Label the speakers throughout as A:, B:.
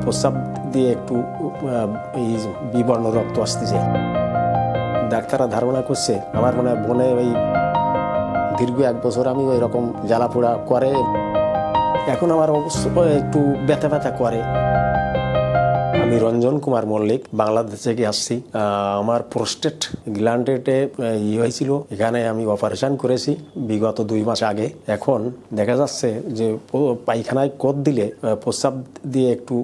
A: প্রস্রাব দিয়ে একটু এই বিবর্ণ রক্ত আসতেছে। ডাক্তাররা ধারণা করছে আমার মনে হয় বনে ওই দীর্ঘ 1 বছর আমি ওই রকম জ্বালাপোড়া করে। এখন আমার অবশ্য একটু ব্যথা ব্যথা করে। আমি রঞ্জন কুমার মল্লিক, বাংলাদেশ থেকে আসছি। আমার প্রোস্টেট গ্ল্যান্ডে হয়েছিল, এখানে আমি অপারেশন করেছি বিগত 2 মাস আগে। এখন দেখা যাচ্ছে যে পায়খানায় কোদ দিলে প্রস্রাব দিয়ে একটু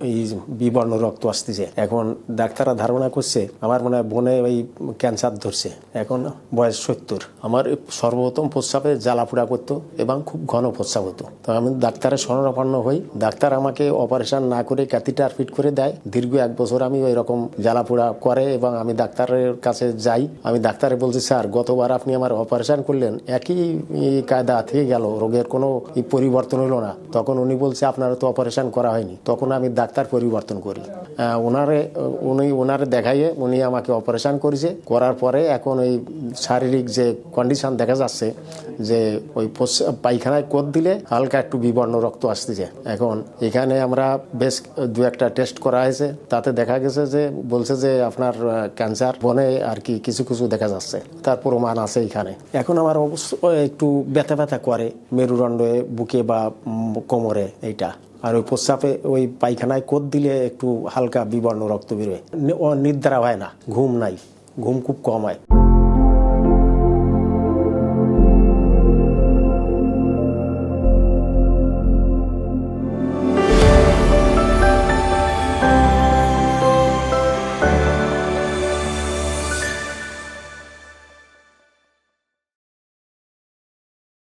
A: এই বিবর্ণ রক্ত আসতেছে। এখন ডাক্তাররা ধারণা করছে আমার মনে হয় বনে ওই ক্যান্সার ধরছে। এখন বয়স 70। আমার সর্বপ্রথম প্রস্রাবে জ্বালাপোড়া করতো এবং খুব ঘন প্রস্রাব হতো। তো আমি ডাক্তারের শরণাপন্ন হই। ডাক্তার আমাকে অপারেশন না করে ক্যাথিটার ফিট করে দেয়। দীর্ঘ 1 বছর আমি ওই রকম জ্বালাপোড়া করে এবং আমি ডাক্তারের কাছে যাই। আমি ডাক্তারে বলছি, স্যার গতবার আপনি আমার অপারেশন করলেন, একই কায়দা থেকে গেল, রোগের কোনো পরিবর্তন হলো না। তখন উনি বলছে আপনার তো অপারেশন করা হয়নি। তখন আমি ডাক্তার পরিবর্তন করি। ওনারে দেখাইয়ে উনি আমাকে অপারেশন করেছে। করার পরে এখন ওই শারীরিক যে কন্ডিশন দেখা যাচ্ছে যে ওই পায়খানায় কোদ দিলে হালকা একটু বিবর্ণ রক্ত আসতেছে। এখন এখানে আমরা বেশ 2-1টা টেস্ট করা হয়েছে, তাতে দেখা গেছে যে বলছে যে আপনার ক্যান্সার বনে আর কি কিছু কিছু দেখা যাচ্ছে, তার প্রমাণ আছে এখানে। এখন আমার অবশ্য একটু ব্যথা ব্যথা করে মেরুদণ্ডে, বুকে বা কোমরে এইটা। আর ওই প্রস্রাবে ওই পায়খানায় কোদ দিলে একটু হালকা বিবর্ণ রক্ত বেরোয়। নিদ্রা হয় না, ঘুম নাই, ঘুম খুব কম হয়।